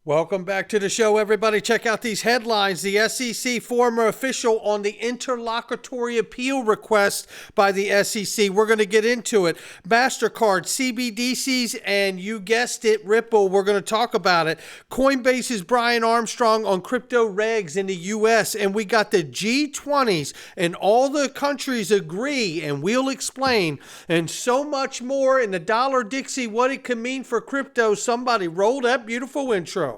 Welcome back to the show, everybody. Check out these headlines. The SEC former official on the interlocutory appeal request by the SEC. We're going to get into it. Mastercard, CBDCs, and you guessed it, Ripple. We're going to talk about it. Coinbase's Brian Armstrong on crypto regs in the U.S. And we got the G20s, and all the countries agree, and we'll explain, and so much more in the Dollar Dixie, what it can mean for crypto. Somebody roll that beautiful intro.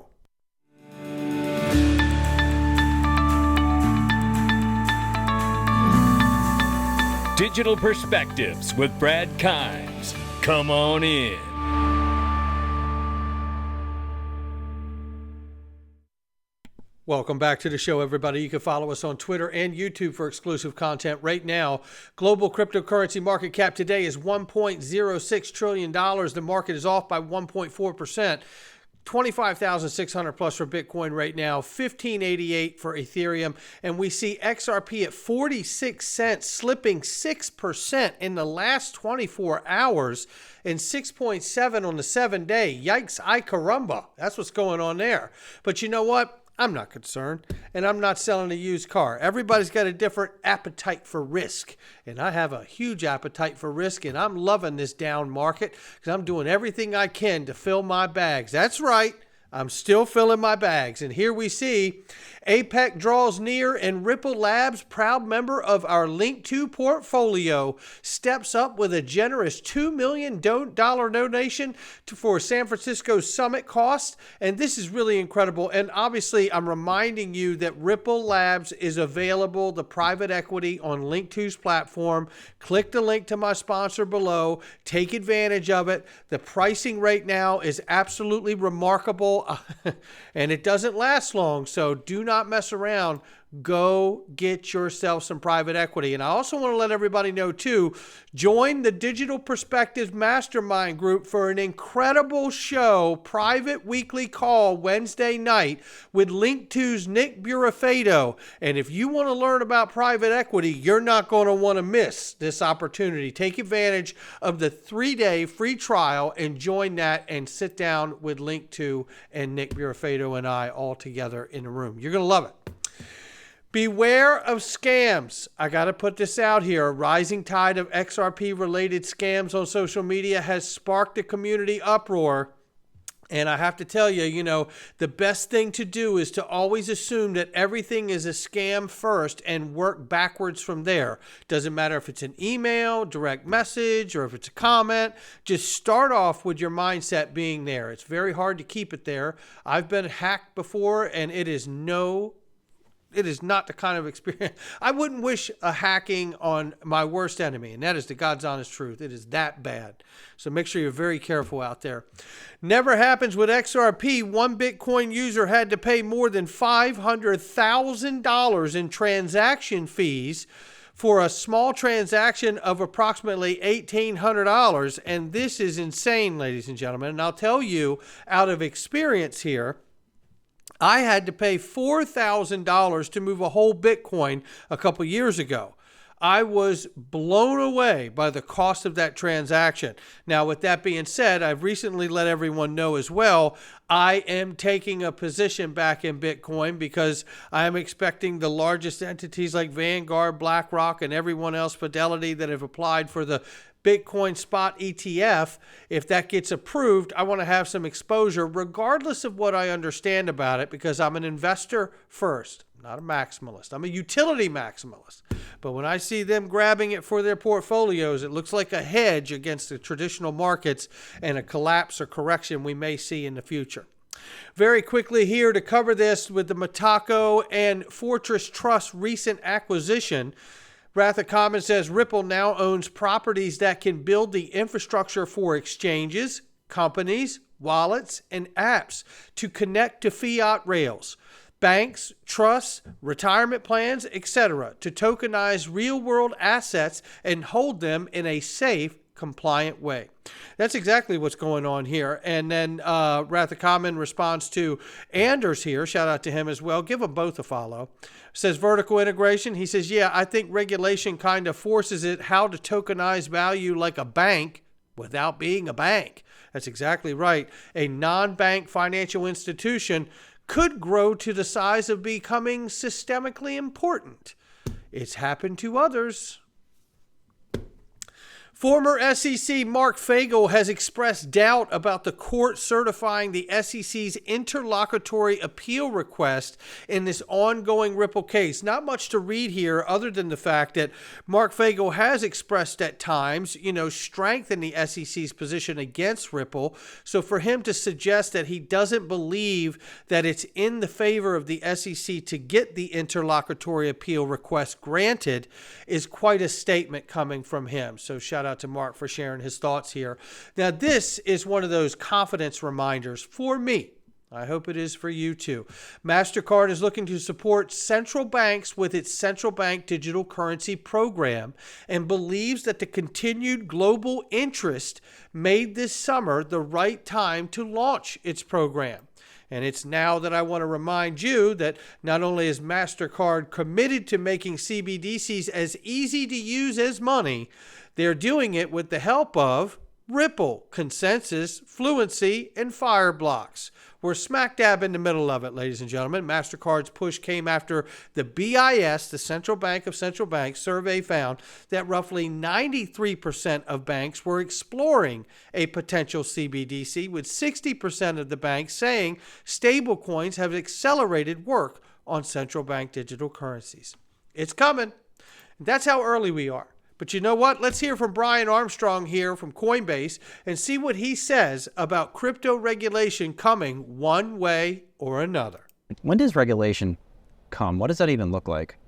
Digital Perspectives with Brad Kimes. Come on in. Welcome back to the show, everybody. You can follow us on Twitter and YouTube for exclusive content right now. Global cryptocurrency market cap today is $1.06 trillion. The market is off by 1.4%. 25,600 plus for Bitcoin right now, 1588 for Ethereum, and we see XRP at 46 cents, slipping 6% in the last 24 hours and 6.7 on the 7-day. Yikes, ay caramba. That's what's going on there. But you know what? I'm not concerned, and I'm not selling a used car. Everybody's got a different appetite for risk, and I have a huge appetite for risk, and I'm loving this down market because I'm doing everything I can to fill my bags. That's right. I'm still filling my bags. And here we see APEC draws near, and Ripple Labs, proud member of our Link2 portfolio, steps up with a generous $2 million donation for San Francisco's summit cost. And this is really incredible. And obviously, I'm reminding you that Ripple Labs is available, the private equity, on Link2's platform. Click the link to my sponsor below. Take advantage of it. The pricing right now is absolutely remarkable. And it doesn't last long, so do not mess around. Go get yourself some private equity. And I also want to let everybody know, too, join the Digital Perspectives Mastermind group for an incredible show, private weekly call Wednesday night with Link2's Nick Burafedo. And if you want to learn about private equity, you're not going to want to miss this opportunity. Take advantage of the 3-day free trial and join that and sit down with Link2 and Nick Burafedo and I all together in the room. You're going to love it. Beware of scams. I got to put this out here. A rising tide of XRP-related scams on social media has sparked a community uproar. And I have to tell you, the best thing to do is to always assume that everything is a scam first and work backwards from there. Doesn't matter if it's an email, direct message, or if it's a comment. Just start off with your mindset being there. It's very hard to keep it there. I've been hacked before, and it is not the kind of experience. I wouldn't wish a hacking on my worst enemy, and that is the God's honest truth. It is that bad. So make sure you're very careful out there. Never happens with XRP. One Bitcoin user had to pay more than $500,000 in transaction fees for a small transaction of approximately $1,800. And this is insane, ladies and gentlemen. And I'll tell you, out of experience here, I had to pay $4,000 to move a whole Bitcoin a couple years ago. I was blown away by the cost of that transaction. Now, with that being said, I've recently let everyone know as well, I am taking a position back in Bitcoin because I am expecting the largest entities like Vanguard, BlackRock, and everyone else, Fidelity, that have applied for the Bitcoin spot ETF, if that gets approved, I want to have some exposure regardless of what I understand about it, because I'm an investor first, not a maximalist. I'm a utility maximalist. But when I see them grabbing it for their portfolios, it looks like a hedge against the traditional markets and a collapse or correction we may see in the future. Very quickly here to cover this with the Mataco and Fortress Trust recent acquisition. Wrath of Common says Ripple now owns properties that can build the infrastructure for exchanges, companies, wallets, and apps to connect to fiat rails, banks, trusts, retirement plans, etc., to tokenize real-world assets and hold them in a safe, compliant way. That's exactly what's going on here. And then Wrath of Common responds to Anders here. Shout out to him as well. Give them both a follow. Says vertical integration. He says, yeah, I think regulation kind of forces it how to tokenize value like a bank. without being a bank. That's exactly right. A non-bank financial institution could grow to the size of becoming systemically important. It's happened to others. Former SEC Mark Fagel has expressed doubt about the court certifying the SEC's interlocutory appeal request in this ongoing Ripple case. Not much to read here other than the fact that Mark Fagel has expressed at times, strength in the SEC's position against Ripple. So for him to suggest that he doesn't believe that it's in the favor of the SEC to get the interlocutory appeal request granted is quite a statement coming from him. So shout out to Mark for sharing his thoughts here. Now, this is one of those confidence reminders for me. I hope it is for you too. Mastercard is looking to support central banks with its central bank digital currency program and believes that the continued global interest made this summer the right time to launch its program. And it's now that I want to remind you that not only is Mastercard committed to making CBDCs as easy to use as money, they're doing it with the help of Ripple, Consensus, Fluency, and Fireblocks. We're smack dab in the middle of it, ladies and gentlemen. Mastercard's push came after the BIS, the Central Bank of Central Banks, survey found that roughly 93% of banks were exploring a potential CBDC, with 60% of the banks saying stablecoins have accelerated work on central bank digital currencies. It's coming. That's how early we are. But you know what? Let's hear from Brian Armstrong here from Coinbase and see what he says about crypto regulation coming one way or another. When does regulation come? What does that even look like?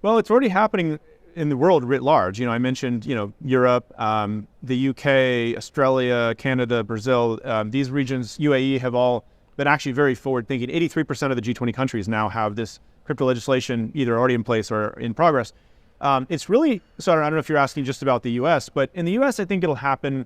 Well, it's already happening in the world writ large. I mentioned, Europe, the UK, Australia, Canada, Brazil. These regions, UAE, have all been actually very forward thinking. 83% of the G20 countries now have this crypto legislation either already in place or in progress. It's really, so I don't know if you're asking just about the U.S., but in the U.S., I think it'll happen.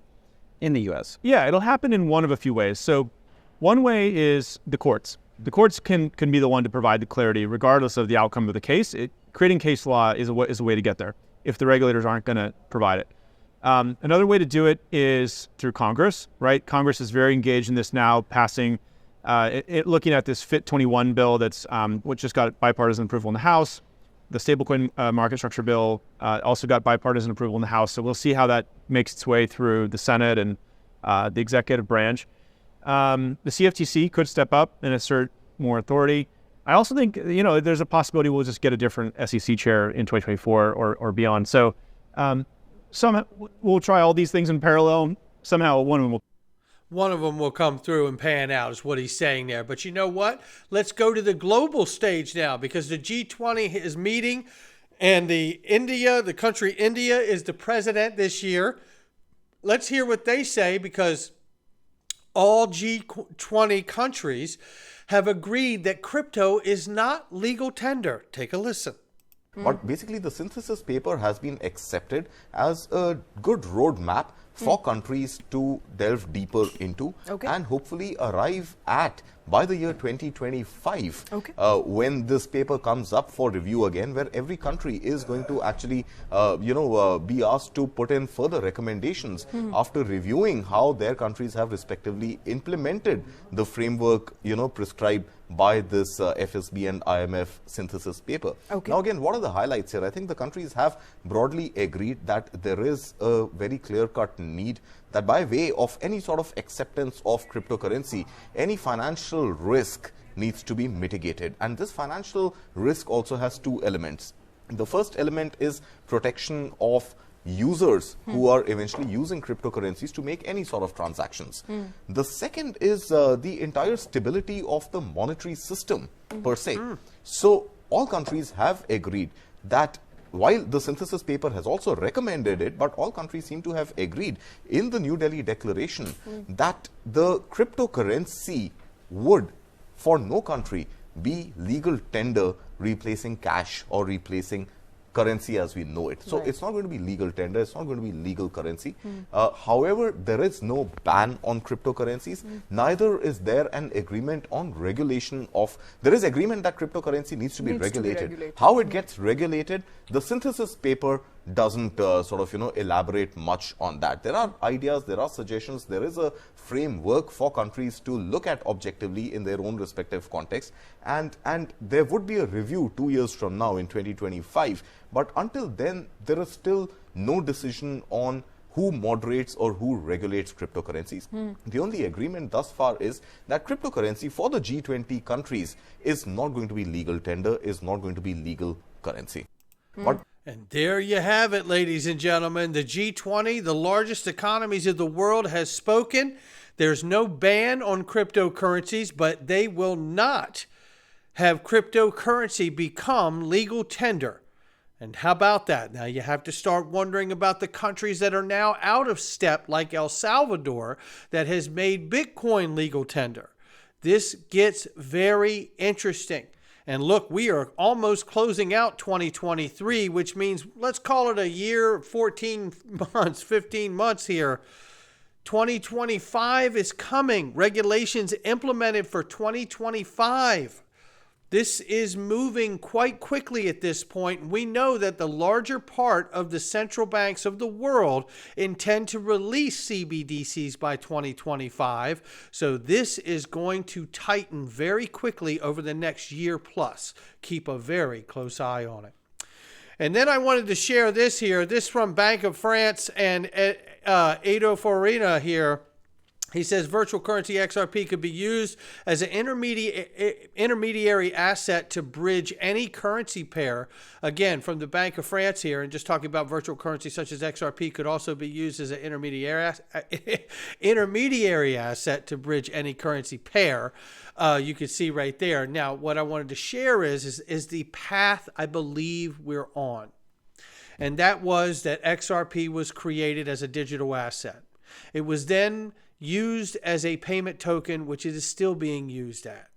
In the U.S.? Yeah, it'll happen in one of a few ways. So one way is the courts. The courts can be the one to provide the clarity regardless of the outcome of the case. Creating case law is a way to get there if the regulators aren't going to provide it. Another way to do it is through Congress, right? Congress is very engaged in this now, passing, looking at this FIT 21 bill that's which just got bipartisan approval in the House. The stablecoin market structure bill also got bipartisan approval in the House. So we'll see how that makes its way through the Senate and the executive branch. The CFTC could step up and assert more authority. I also think, there's a possibility we'll just get a different SEC chair in 2024 or beyond. So we'll try all these things in parallel. Somehow one of them will come through and pan out, is what he's saying there. But you know what? Let's go to the global stage now, because the G20 is meeting, and the country India is the president this year. Let's hear what they say, because all G20 countries have agreed that crypto is not legal tender. Take a listen. But basically, the synthesis paper has been accepted as a good roadmap for countries to delve deeper into and hopefully arrive at by the year 2025, when this paper comes up for review again, where every country is going to actually, be asked to put in further recommendations after reviewing how their countries have respectively implemented the framework, prescribed by this FSB and IMF synthesis paper. Now, again, what are the highlights here? I think the countries have broadly agreed that there is a very clear-cut need that by way of any sort of acceptance of cryptocurrency, any financial risk needs to be mitigated. And this financial risk also has two elements. The first element is protection of users who are eventually using cryptocurrencies to make any sort of transactions. The second is the entire stability of the monetary system per se. So all countries have agreed that, while the synthesis paper has also recommended it, but all countries seem to have agreed in the New Delhi Declaration that the cryptocurrency would, for no country, be legal tender replacing cash or replacing currency as we know it. So it's not going to be legal tender, it's not going to be legal currency. However, there is no ban on cryptocurrencies, neither is there an agreement on regulation of, there is agreement that cryptocurrency needs to be regulated. How it gets regulated, the synthesis paper doesn't elaborate much on that. There are ideas, there are suggestions, there is a framework for countries to look at objectively in their own respective context, and there would be a review 2 years from now in 2025. But until then, there is still no decision on who moderates or who regulates cryptocurrencies. The only agreement thus far is that cryptocurrency for the G20 countries is not going to be legal tender, is not going to be legal currency. But And there you have it, ladies and gentlemen. The G20, the largest economies of the world, has spoken. There's no ban on cryptocurrencies, but they will not have cryptocurrency become legal tender. And how about that? Now you have to start wondering about the countries that are now out of step, like El Salvador, that has made Bitcoin legal tender. This gets very interesting. And look, we are almost closing out 2023, which means let's call it a year, 14 months, 15 months here. 2025 is coming. Regulations implemented for 2025. This is moving quite quickly at this point. We know that the larger part of the central banks of the world intend to release CBDCs by 2025. So this is going to tighten very quickly over the next year plus. Keep a very close eye on it. And then I wanted to share this here. This from Bank of France and Edo Farina here. He says virtual currency XRP could be used as an intermediary asset to bridge any currency pair. Again, from the Bank of France here, and just talking about virtual currency such as XRP could also be used as an intermediary asset to bridge any currency pair. You can see right there. Now, what I wanted to share is the path I believe we're on. And that was that XRP was created as a digital asset. It was then used as a payment token, which it is still being used at.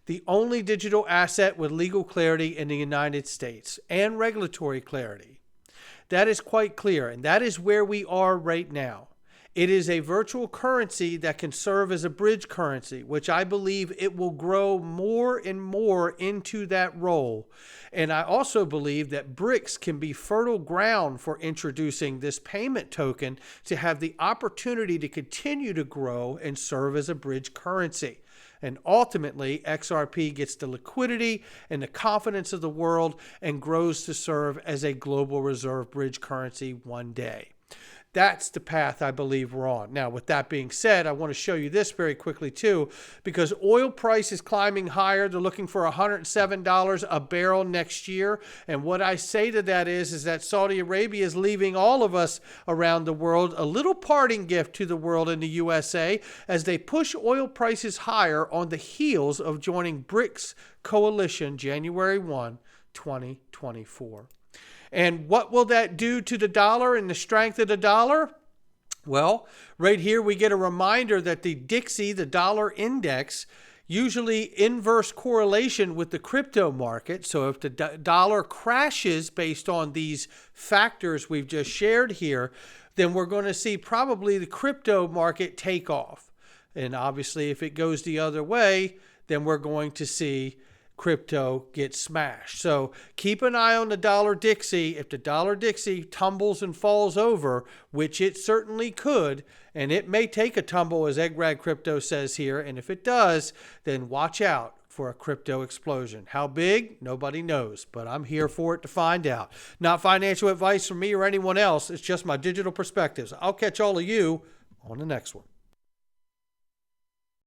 The only digital asset with legal clarity in the United States and regulatory clarity. That is quite clear, and that is where we are right now. It is a virtual currency that can serve as a bridge currency, which I believe it will grow more and more into that role. And I also believe that BRICS can be fertile ground for introducing this payment token to have the opportunity to continue to grow and serve as a bridge currency. And ultimately, XRP gets the liquidity and the confidence of the world and grows to serve as a global reserve bridge currency one day. That's the path I believe we're on. Now, with that being said, I want to show you this very quickly too, because oil price is climbing higher. They're looking for $107 a barrel next year. And what I say to that is that Saudi Arabia is leaving all of us around the world a little parting gift to the world in the USA as they push oil prices higher on the heels of joining BRICS coalition January 1, 2024. And what will that do to the dollar and the strength of the dollar? Well, right here we get a reminder that the DXY, the dollar index, usually inverse correlation with the crypto market. So if the dollar crashes based on these factors we've just shared here, then we're going to see probably the crypto market take off. And obviously if it goes the other way, then we're going to see crypto gets smashed. So keep an eye on the dollar DXY. If the dollar DXY tumbles and falls over, which it certainly could, and it may take a tumble as Eggrad Crypto says here, and if it does, then watch out for a crypto explosion. How big? Nobody knows, but I'm here for it to find out. Not financial advice from me or anyone else. It's just my digital perspectives. I'll catch all of you on the next one.